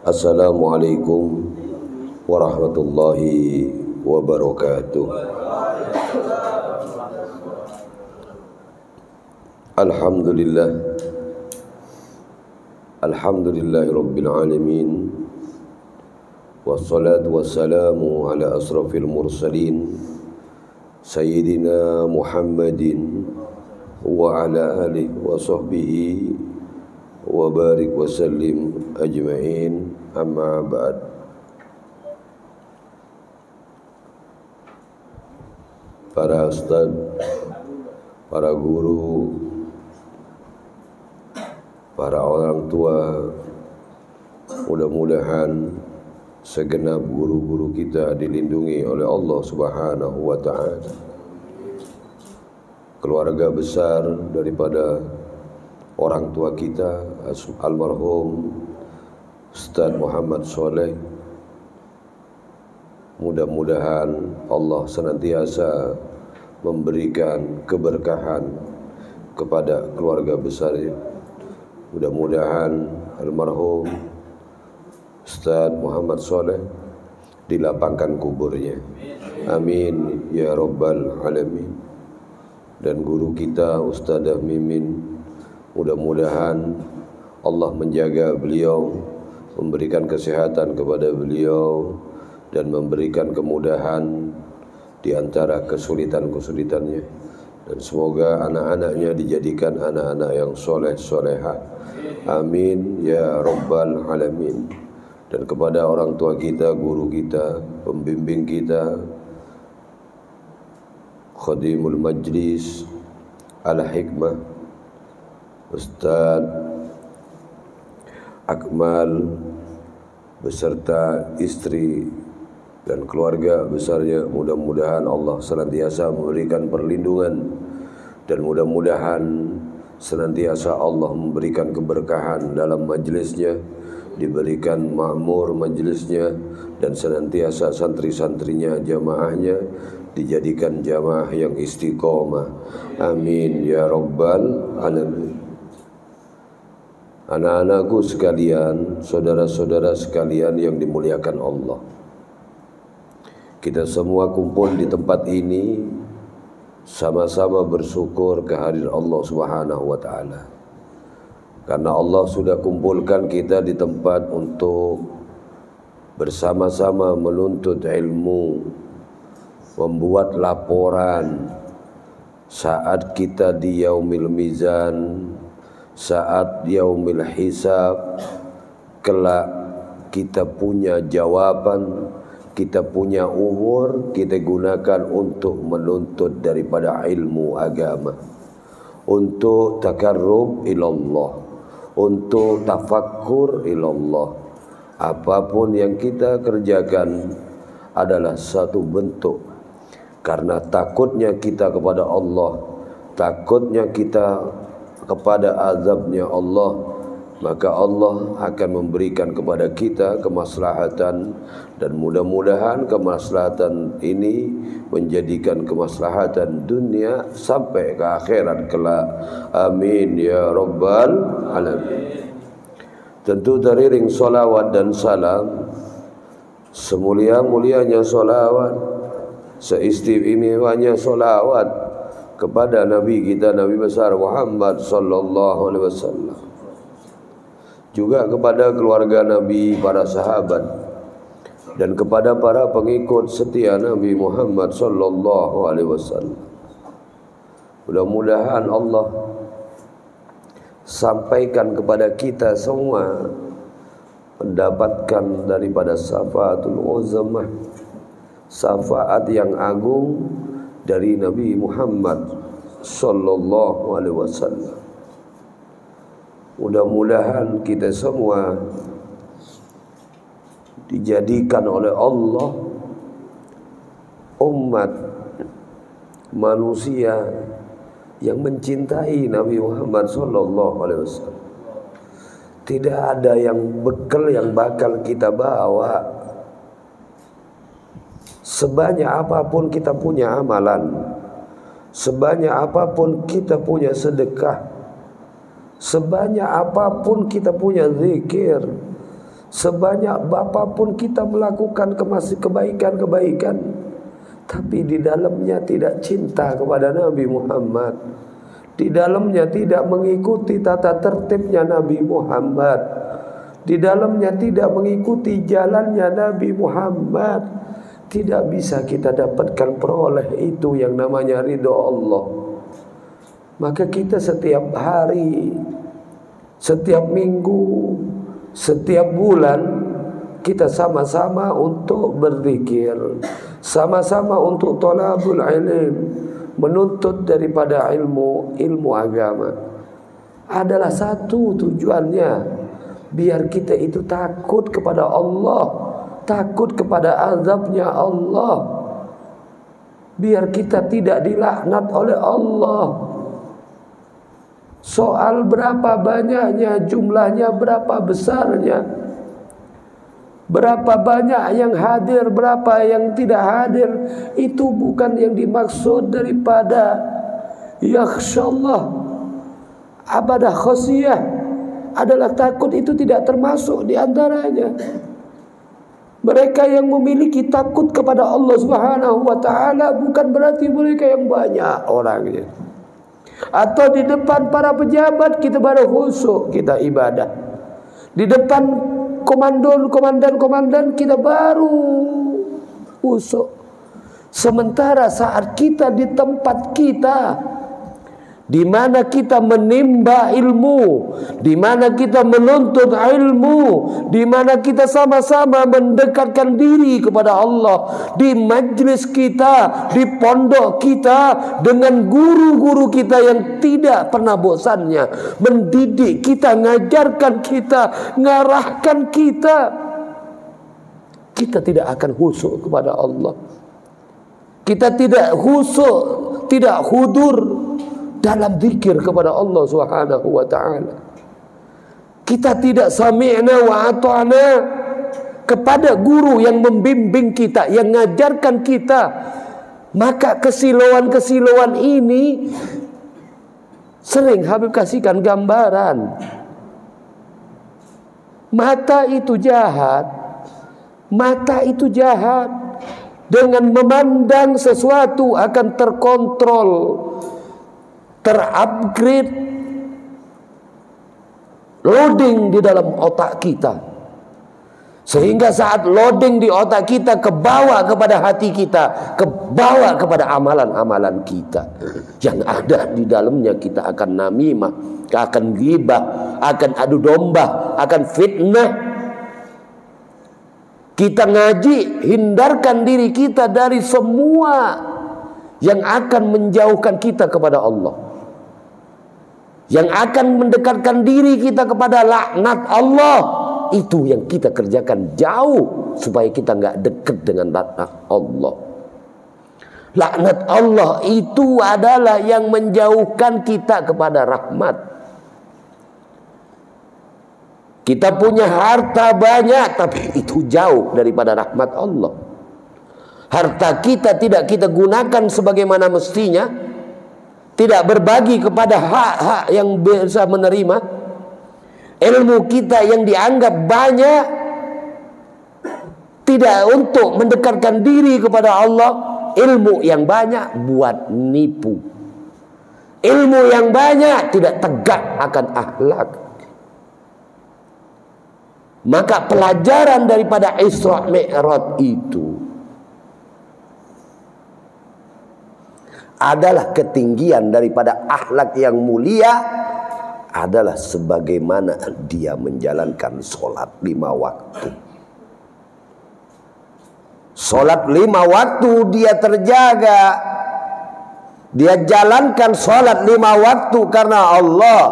Assalamualaikum warahmatullahi wabarakatuh. Alhamdulillah, alhamdulillahi rabbil alamin, wassalatu wassalamu ala asrafil mursalin Sayyidina Muhammadin wa ala alihi wa sahbihi wa barik wa sallim ajma'in, amma ba'd. Para ustaz, para guru, para orang tua, mudah-mudahan segenap guru-guru kita dilindungi oleh Allah Subhanahu wa ta'ala. Keluarga besar daripada orang tua kita, almarhum Ustaz Muhammad Soleh, mudah-mudahan Allah senantiasa memberikan keberkahan kepada keluarga besarnya. Mudah-mudahan almarhum Ustaz Muhammad Soleh dilapangkan kuburnya. Amin ya rabbal alamin. Dan guru kita Ustazah Mimin, mudah-mudahan Allah menjaga beliau, memberikan kesehatan kepada beliau, dan memberikan kemudahan di antara kesulitan-kesulitannya. Dan semoga anak-anaknya dijadikan anak-anak yang soleh-solehah. Amin ya rabbal alamin. Dan kepada orang tua kita, guru kita, pembimbing kita, khadimul majlis Al-Hikmah, Ustaz Akmal beserta istri dan keluarga besarnya, mudah-mudahan Allah senantiasa memberikan perlindungan, dan mudah-mudahan senantiasa Allah memberikan keberkahan dalam majlisnya, diberikan makmur majlisnya, dan senantiasa santri-santrinya, jamaahnya dijadikan jamaah yang istiqomah. Amin ya rabbal alamin. Anak-anakku sekalian, saudara-saudara sekalian yang dimuliakan Allah, kita semua kumpul di tempat ini sama-sama bersyukur kehadiran Allah Subhanahu wa ta'ala. Karena Allah sudah kumpulkan kita di tempat untuk bersama-sama menuntut ilmu, membuat laporan saat kita di yaumil mizan, saat yaumil hisab, kelak kita punya jawaban, kita punya umur, kita gunakan untuk menuntut daripada ilmu agama, untuk takarrub ilallah, untuk tafakkur ilallah. Apapun yang kita kerjakan adalah satu bentuk karena takutnya kita kepada Allah, takutnya kita kepada azabnya Allah, maka Allah akan memberikan kepada kita kemaslahatan, dan mudah-mudahan kemaslahatan ini menjadikan kemaslahatan dunia sampai ke akhirat kelak. Amin ya rabbal alamin. Tentu teriring solawat dan salam, semulia-mulianya solawat, seistimewanya solawat kepada Nabi kita, Nabi besar Muhammad sallallahu alaihi wasallam, juga kepada keluarga Nabi, para sahabat, dan kepada para pengikut setia Nabi Muhammad sallallahu alaihi wasallam. Mudah-mudahan Allah sampaikan kepada kita semua mendapatkan daripada syafaatul uzamah, syafaat yang agung dari Nabi Muhammad sallallahu alaihi wasallam. Mudah-mudahan kita semua dijadikan oleh Allah umat manusia yang mencintai Nabi Muhammad sallallahu alaihi wasallam. Tidak ada yang bekal yang bakal kita bawa. Sebanyak apapun kita punya amalan, sebanyak apapun kita punya sedekah, sebanyak apapun kita punya zikir, Sebanyak apapun kita melakukan kebaikan-kebaikan, tapi di dalamnya tidak cinta kepada Nabi Muhammad, di dalamnya tidak mengikuti tata tertibnya Nabi Muhammad, di dalamnya tidak mengikuti jalannya Nabi Muhammad, tidak bisa kita dapatkan peroleh itu yang namanya ridho Allah. Maka kita setiap hari, setiap minggu, setiap bulan, kita sama-sama untuk berzikir, sama-sama untuk thalabul ilm, menuntut daripada ilmu agama. Adalah satu tujuannya, biar kita itu takut kepada Allah, takut kepada azabnya Allah, biar kita tidak dilaknat oleh Allah. Soal berapa banyaknya, jumlahnya berapa besarnya, berapa banyak yang hadir, berapa yang tidak hadir, itu bukan yang dimaksud daripada yakhsyallah. Abadah khasiyah adalah takut, itu tidak termasuk di antaranya. Mereka yang memiliki takut kepada Allah Subhanahu wa taala bukan berarti mereka yang banyak orangnya. Atau di depan para pejabat kita baru khusyuk, kita ibadah. Di depan komandan kita baru khusyuk. Sementara saat kita di tempat kita, di mana kita menimba ilmu, di mana kita menuntut ilmu, di mana kita sama-sama mendekatkan diri kepada Allah, di majlis kita, di pondok kita, dengan guru-guru kita yang tidak pernah bosannya mendidik kita, ngajarkan kita, ngarahkan kita, kita tidak akan khusyuk kepada Allah. Kita tidak khusyuk, tidak hudur dalam zikir kepada Allah Subhanahu wa taala. Kita tidak sami'na wa ata'na kepada guru yang membimbing kita, yang mengajarkan kita. Maka kesilauan-kesilauan ini sering Habib kasihkan gambaran. Mata itu jahat. Mata itu jahat. Dengan memandang sesuatu akan terkontrol, terupgrade, loading di dalam otak kita, sehingga saat loading di otak kita kebawa kepada hati kita, kebawa kepada amalan-amalan kita, yang ada di dalamnya kita akan namimah, akan ghibah, akan adu domba, akan fitnah. Kita ngaji, hindarkan diri kita dari semua yang akan menjauhkan kita kepada Allah, yang akan mendekatkan diri kita kepada laknat Allah. Itu yang kita kerjakan jauh, supaya kita nggak dekat dengan laknat Allah. Laknat Allah itu adalah yang menjauhkan kita kepada rahmat. Kita punya harta banyak, tapi itu jauh daripada rahmat Allah. Harta kita tidak kita gunakan sebagaimana mestinya, tidak berbagi kepada hak-hak yang bisa menerima. Ilmu kita yang dianggap banyak, tidak untuk mendekatkan diri kepada Allah. Ilmu yang banyak buat nipu. Ilmu yang banyak tidak tegak akan akhlak. Maka pelajaran daripada Isra Mi'raj itu adalah ketinggian daripada akhlak yang mulia, adalah sebagaimana dia menjalankan sholat 5 waktu. Sholat 5 waktu dia terjaga, dia jalankan sholat 5 waktu karena Allah.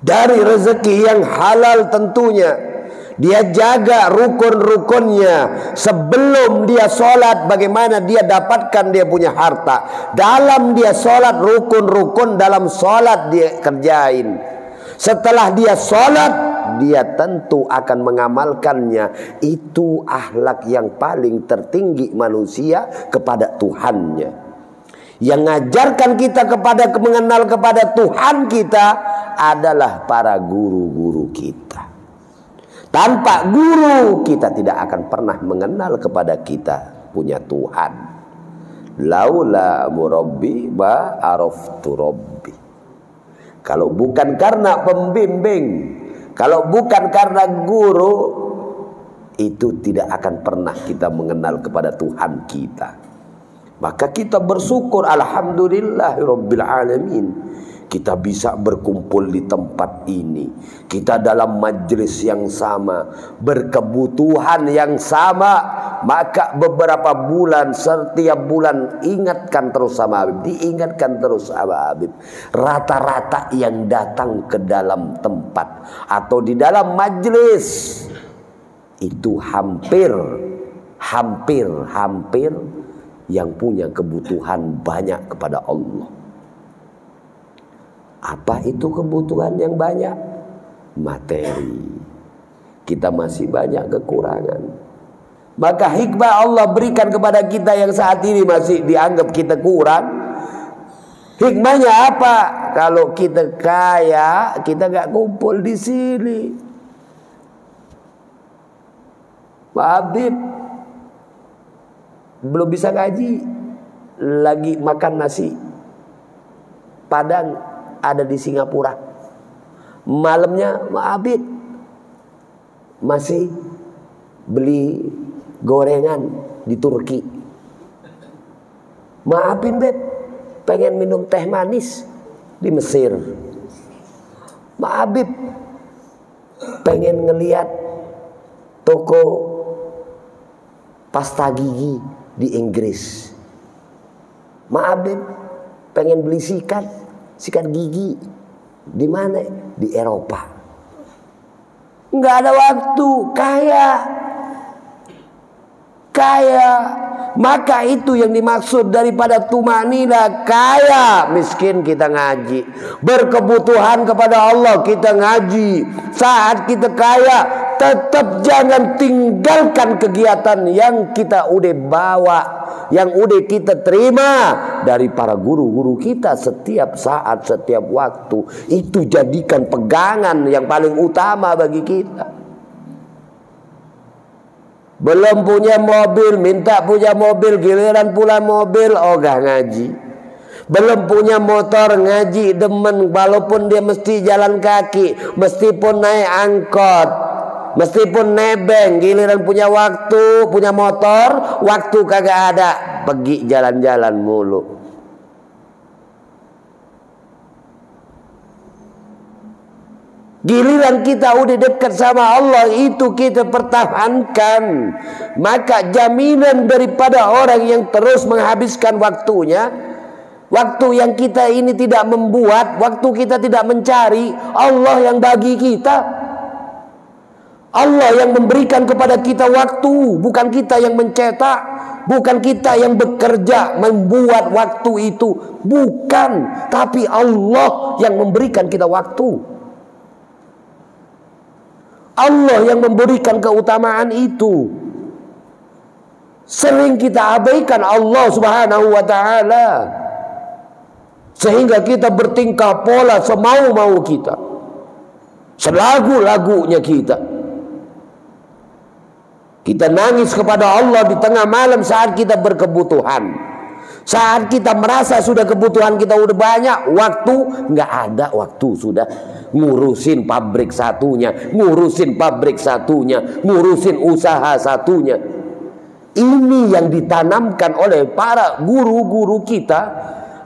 Dari rezeki yang halal tentunya, dia jaga rukun-rukunnya. Sebelum dia sholat, bagaimana dia dapatkan dia punya harta. Dalam dia sholat, rukun-rukun dalam sholat dia kerjain. Setelah dia sholat, dia tentu akan mengamalkannya. Itu akhlak yang paling tertinggi manusia kepada Tuhannya. Yang mengajarkan kita kepada mengenal kepada Tuhan kita adalah para guru-guru kita. Tanpa guru kita tidak akan pernah mengenal kepada kita punya Tuhan. Laula murabbi ma araftu rabbi. Kalau bukan karena pembimbing, kalau bukan karena guru, itu tidak akan pernah kita mengenal kepada Tuhan kita. Maka kita bersyukur, alhamdulillahirabbil alamin, kita bisa berkumpul di tempat ini. Kita dalam majelis yang sama, berkebutuhan yang sama. Maka beberapa bulan, setiap bulan ingatkan terus sama Habib, diingatkan terus sama Habib. Rata-rata yang datang ke dalam tempat atau di dalam majelis itu hampir yang punya kebutuhan banyak kepada Allah. Apa itu kebutuhan yang banyak? Materi. Kita masih banyak kekurangan. Maka hikmah Allah berikan kepada kita yang saat ini masih dianggap kita kurang. Hikmahnya apa? Kalau kita kaya, kita gak kumpul di sini. Pak Habib belum bisa ngaji, lagi makan nasi Padang ada di Singapura. Malamnya Pak Habib masih beli gorengan di Turki. Maafin Beb, pengen minum teh manis di Mesir. Pak Habib pengen ngeliat toko pasta gigi di Inggris. Maaf Beb, pengen beli sikat gigi di mana? Di Eropa. Nggak ada waktu, kaya. Maka itu yang dimaksud daripada tumanina, kaya. Miskin kita ngaji, berkebutuhan kepada Allah kita ngaji. Saat kita kaya, tetap jangan tinggalkan kegiatan yang kita udah bawa, yang udah kita terima dari para guru-guru kita setiap saat, setiap waktu. Itu jadikan pegangan yang paling utama bagi kita. Belum punya mobil, minta punya mobil, giliran pula mobil, ogah ngaji. Belum punya motor, ngaji demen, walaupun dia mesti jalan kaki, meskipun naik angkot, meskipun nebeng, giliran punya waktu, punya motor, waktu kagak ada, pergi jalan-jalan mulu. Giliran kita udah dekat sama Allah, itu kita pertahankan. Maka jaminan daripada orang yang terus menghabiskan waktunya, waktu yang kita ini tidak membuat, waktu kita tidak mencari, Allah yang bagi kita. Allah yang memberikan kepada kita waktu, bukan kita yang mencetak, bukan kita yang bekerja membuat waktu itu, bukan, tapi Allah yang memberikan kita waktu. Allah yang memberikan keutamaan itu. Sering kita abaikan Allah Subhanahu wa ta'ala, sehingga kita bertingkah pola semau-mau kita, selagu-lagunya kita. Kita nangis kepada Allah di tengah malam saat kita berkebutuhan. Saat kita merasa sudah kebutuhan kita udah banyak, waktu nggak ada, waktu sudah ngurusin pabrik satunya, ngurusin usaha satunya. Ini yang ditanamkan oleh para guru-guru kita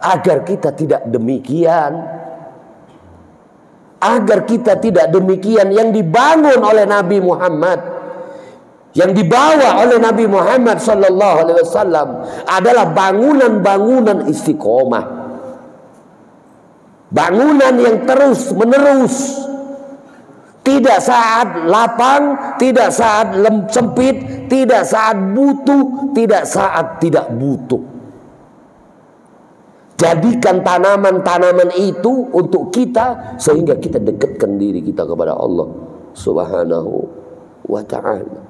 agar kita tidak demikian. Agar kita tidak demikian yang dibangun oleh Nabi Muhammad, yang dibawa oleh Nabi Muhammad sallallahu alaihi wasallam adalah bangunan-bangunan istiqomah. Bangunan yang terus menerus. Tidak saat lapang, tidak saat sempit, tidak saat butuh, tidak saat tidak butuh. Jadikan tanaman-tanaman itu untuk kita, sehingga kita dekatkan diri kita kepada Allah Subhanahu wa ta'ala.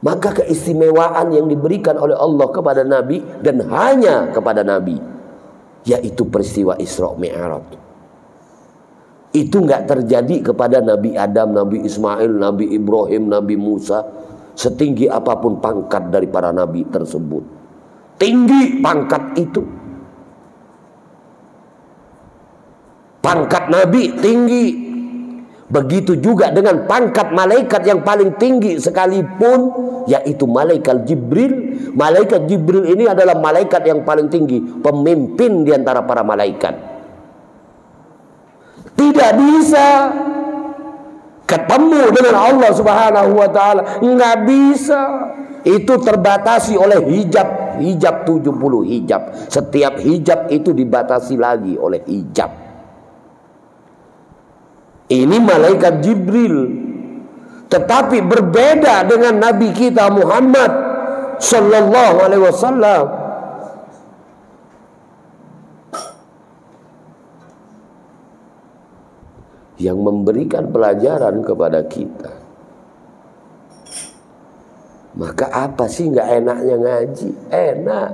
Maka keistimewaan yang diberikan oleh Allah kepada Nabi dan hanya kepada Nabi, yaitu peristiwa Isra Mi'raj. Itu nggak terjadi kepada Nabi Adam, Nabi Ismail, Nabi Ibrahim, Nabi Musa. Setinggi apapun pangkat dari para nabi tersebut, tinggi pangkat itu. Pangkat nabi tinggi. Begitu juga dengan pangkat malaikat yang paling tinggi sekalipun, yaitu malaikat Jibril. Malaikat Jibril ini adalah malaikat yang paling tinggi, pemimpin di antara para malaikat. Tidak bisa ketemu dengan Allah Subhanahu wa taala, nggak bisa. Itu terbatasi oleh hijab 70 hijab. Setiap hijab itu dibatasi lagi oleh hijab. Ini malaikat Jibril. Tetapi berbeda dengan Nabi kita Muhammad sallallahu alaihi wasallam. Yang memberikan pelajaran kepada kita. Maka apa sih nggak enaknya ngaji? Enak.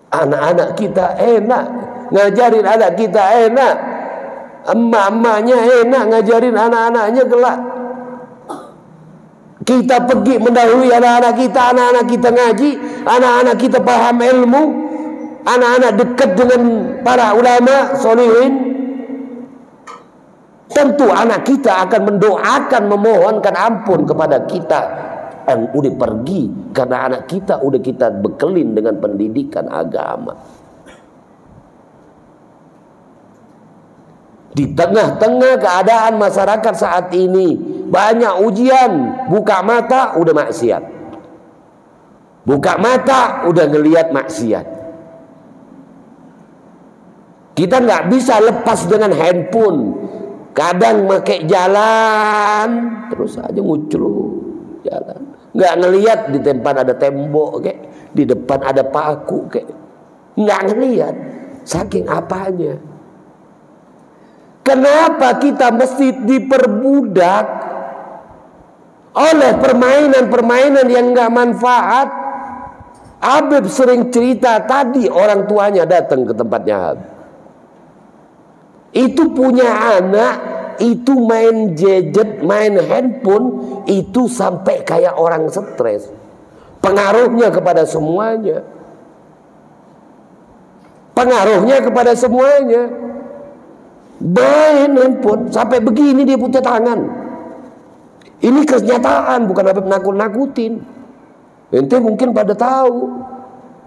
Anak-anak kita enak, ngajarin anak kita enak. Emak-emaknya enak, ngajarin anak-anaknya kelak. Kita pergi mendahului anak-anak kita ngaji, anak-anak kita paham ilmu, anak-anak dekat dengan para ulama solihin. Tentu anak kita akan mendoakan, memohonkan ampun kepada kita yang udah pergi, karena anak kita udah kita bekelin dengan pendidikan agama. Di tengah-tengah keadaan masyarakat saat ini banyak ujian, buka mata udah maksiat, buka mata udah ngelihat maksiat. Kita nggak bisa lepas dengan handphone. Kadang pakai jalan terus aja nguclu jalan, nggak ngelihat di tempat ada tembok kayak, di depan ada paku kayak, nggak ngelihat. Saking apanya? Kenapa kita mesti diperbudak oleh permainan-permainan yang nggak manfaat? Habib sering cerita tadi, orang tuanya datang ke tempatnya Habib. Itu punya anak, itu main gadget, main handphone, itu sampai kayak orang stres. Pengaruhnya kepada semuanya. Pengaruhnya kepada semuanya. Main handphone, sampai begini dia punya tangan. Ini kenyataan, bukan Habib nakut-nakutin. Ente mungkin pada tahu.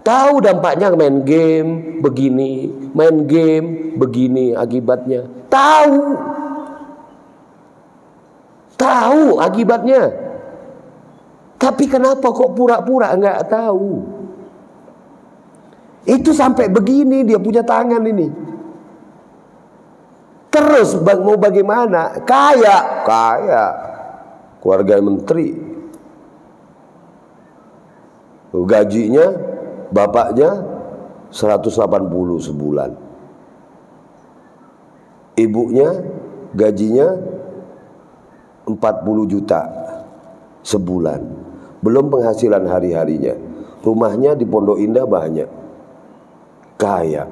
Tahu dampaknya main game begini, main game begini akibatnya. Tahu akibatnya. Tapi kenapa kok pura-pura nggak tahu? Itu sampai begini dia punya tangan ini. Terus mau bagaimana? Kaya keluarga menteri, gajinya bapaknya 180 sebulan, ibunya gajinya 40 juta sebulan, belum penghasilan hari-harinya. Rumahnya di Pondok Indah banyak, kaya.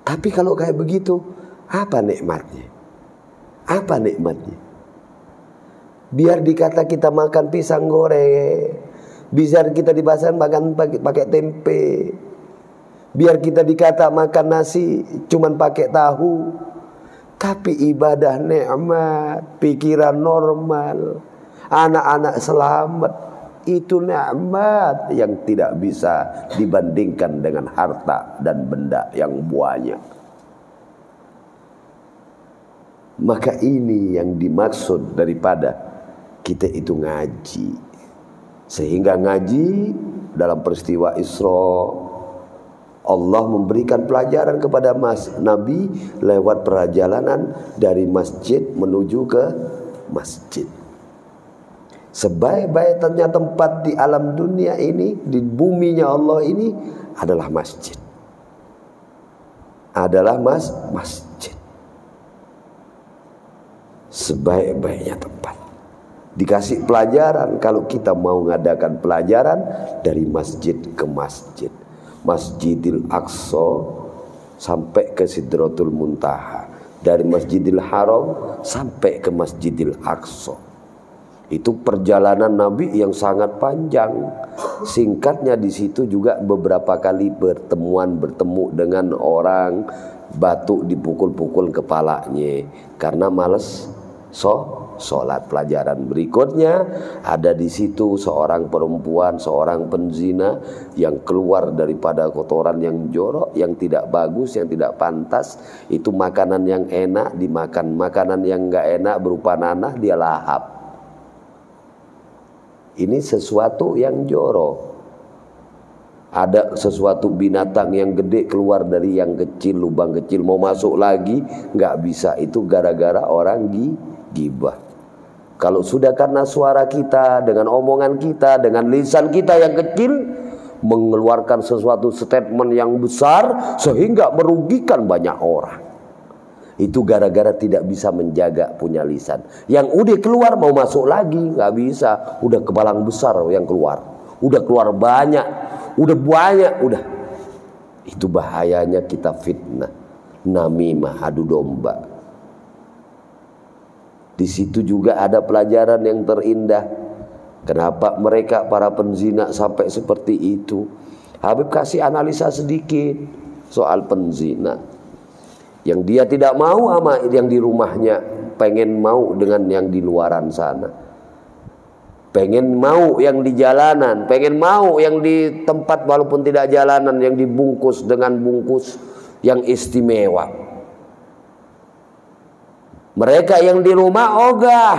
Tapi kalau kayak begitu, apa nikmatnya? Apa nikmatnya? Biar dikata kita makan pisang goreng, biar kita di pasar makan pakai tempe, biar kita dikata makan nasi cuman pakai tahu, tapi ibadah nikmat, pikiran normal, anak-anak selamat, itu nikmat yang tidak bisa dibandingkan dengan harta dan benda yang banyak. Maka ini yang dimaksud daripada kita itu ngaji. Sehingga ngaji dalam peristiwa Isra, Allah memberikan pelajaran kepada Nabi lewat perjalanan dari masjid menuju ke masjid. Sebaik-baiknya tempat di alam dunia ini, di buminya Allah ini adalah masjid. Adalah masjid. Sebaik-baiknya tempat. Dikasih pelajaran, kalau kita mau ngadakan pelajaran dari masjid ke masjid. Masjidil Aqsa sampai ke Sidratul Muntaha, dari Masjidil Haram sampai ke Masjidil Aqsa. Itu perjalanan Nabi yang sangat panjang. Singkatnya di situ juga beberapa kali bertemu dengan orang, batuk dipukul-pukul kepalanya karena males sholat. Pelajaran berikutnya ada di situ seorang perempuan, seorang penzina yang keluar daripada kotoran yang jorok, yang tidak bagus, yang tidak pantas. Itu makanan yang enak dimakan, makanan yang enggak enak berupa nanah dia lahap. Ini sesuatu yang jorok. Ada sesuatu binatang yang gede keluar dari yang kecil, lubang kecil, mau masuk lagi nggak bisa. Itu gara-gara orang gibah. Kalau sudah karena suara kita, dengan omongan kita, dengan lisan kita yang kecil, mengeluarkan sesuatu statement yang besar sehingga merugikan banyak orang, itu gara-gara tidak bisa menjaga punya lisan. Yang udah keluar mau masuk lagi nggak bisa, udah kebalang besar yang keluar, udah keluar banyak, udah. Itu bahayanya kita fitnah, namimah, adu domba. Di situ juga ada pelajaran yang terindah. Kenapa mereka para penzina sampai seperti itu? Habib kasih analisa sedikit soal penzina. Yang dia tidak mau sama yang di rumahnya, pengen mau dengan yang di luaran sana. Pengen mau yang di jalanan, pengen mau yang di tempat walaupun tidak jalanan, yang dibungkus dengan bungkus yang istimewa. Mereka yang di rumah ogah,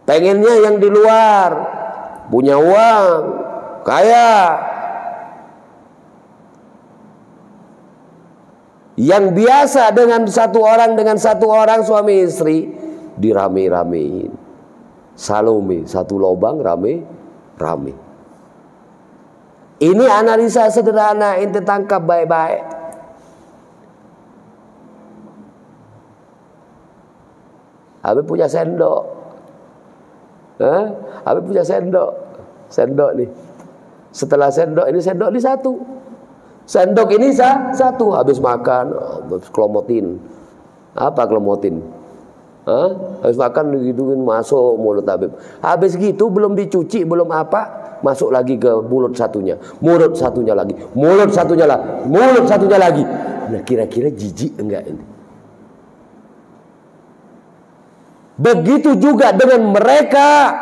pengennya yang di luar, punya uang, kaya. Yang biasa dengan satu orang suami istri dirame-ramein. Salome satu lobang rame. Ini analisa sederhana, ente tangkap baik-baik. Habib punya sendok. Habib punya sendok. Sendok nih. Setelah sendok ini satu. Sendok ini satu. Habis makan, kelomotin. Apa kelomotin? Habis makan digituin masuk mulut Habib. Habis gitu belum dicuci, belum apa, masuk lagi ke mulut satunya. Mulut satunya lagi. Mulut satunya lagi. Nah, kira-kira jijik enggak ini? Begitu juga dengan mereka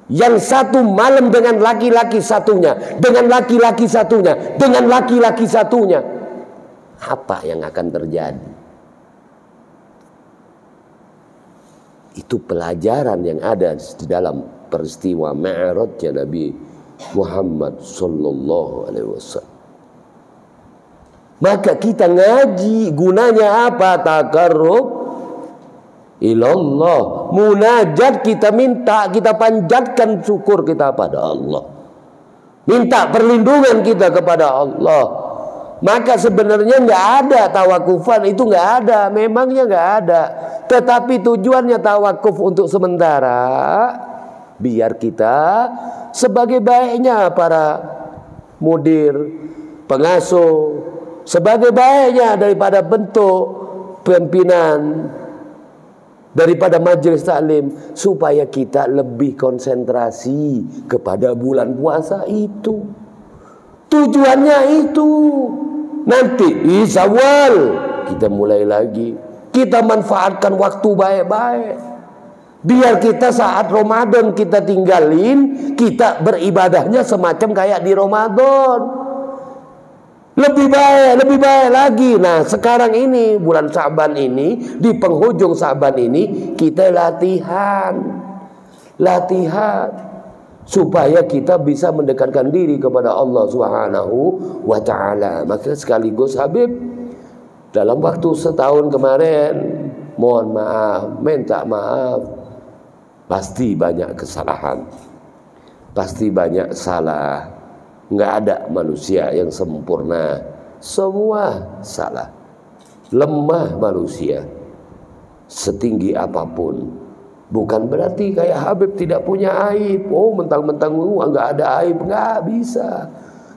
yang satu malam dengan laki-laki satunya, dengan laki-laki satunya. Apa yang akan terjadi? Itu pelajaran yang ada di dalam peristiwa Mi'rajnya Nabi Muhammad sallallahu alaihi wasallam. Maka kita ngaji gunanya apa? Taqarrub ilallah, munajat, kita minta, kita panjatkan syukur kita pada Allah, minta perlindungan kita kepada Allah. Maka sebenarnya nggak ada tawakufan, itu nggak ada, memangnya nggak ada. Tetapi tujuannya tawakuf untuk sementara, biar kita sebagai baiknya para mudir, pengasuh, sebagai baiknya daripada bentuk pimpinan, daripada majelis taklim, supaya kita lebih konsentrasi kepada bulan puasa itu. Tujuannya itu. Nanti di Syawal kita mulai lagi, kita manfaatkan waktu baik-baik, biar kita saat Ramadan kita tinggalin, kita beribadahnya semacam kayak di Ramadan. Lebih baik lagi. Nah, sekarang ini bulan Sa'ban ini, di penghujung Sa'ban ini kita latihan supaya kita bisa mendekatkan diri kepada Allah Subhanahu wa taala. Maka sekaligus Habib dalam waktu setahun kemarin, mohon maaf, minta maaf, pasti banyak kesalahan, pasti banyak salah. Nggak ada manusia yang sempurna, semua salah. Lemah manusia setinggi apapun. Bukan berarti kayak Habib tidak punya aib. Oh, mentang-mentang nggak ada aib, nggak bisa.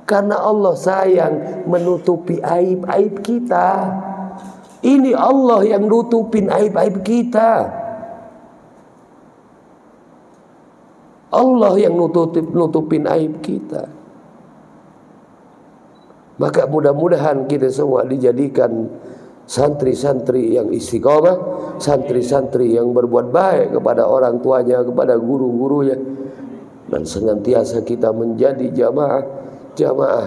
Karena Allah sayang menutupi aib-aib kita. Ini Allah yang nutupin aib-aib kita. Allah yang nutupin aib kita. Maka mudah-mudahan kita semua dijadikan santri-santri yang istiqomah, santri-santri yang berbuat baik kepada orang tuanya, kepada guru-gurunya, dan senantiasa kita menjadi jamaah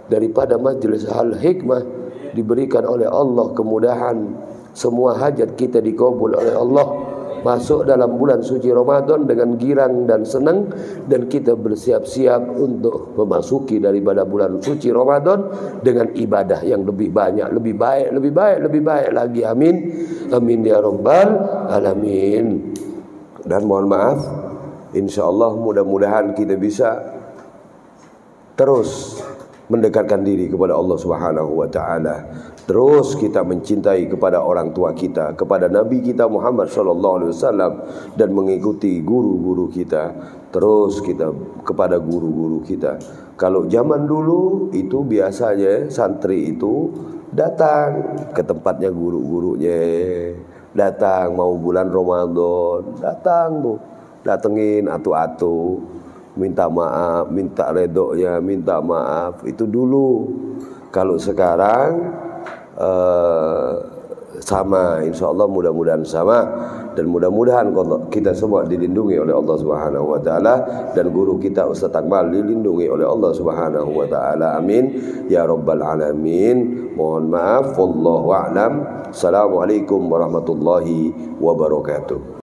daripada majelis al-hikmah, diberikan oleh Allah kemudahan, semua hajat kita dikabul oleh Allah, masuk dalam bulan suci Ramadan dengan girang dan senang, dan kita bersiap-siap untuk memasuki daripada bulan suci Ramadan dengan ibadah yang lebih banyak, lebih baik lagi. Amin, amin ya rabbal alamin. Dan mohon maaf, insyaallah mudah-mudahan kita bisa terus mendekatkan diri kepada Allah Subhanahu wa taala. Terus kita mencintai kepada orang tua kita, kepada Nabi kita Muhammad sallallahu alaihi wasallam, dan mengikuti guru-guru kita. Terus kita kepada guru-guru kita. Kalau zaman dulu itu biasanya santri itu datang ke tempatnya guru-gurunya. Datang mau bulan Ramadan, datengin atu-atu, minta maaf, minta redonya, minta maaf. Itu dulu. Kalau sekarang sama, insya Allah mudah-mudahan sama, dan mudah-mudahan kita semua dilindungi oleh Allah Subhanahu wa taala, dan guru kita Ustaz Akmal dilindungi oleh Allah Subhanahu wa taala. Amin ya rabbal alamin. Mohon maaf, wallahu a'lam. Assalamualaikum warahmatullahi wabarakatuh.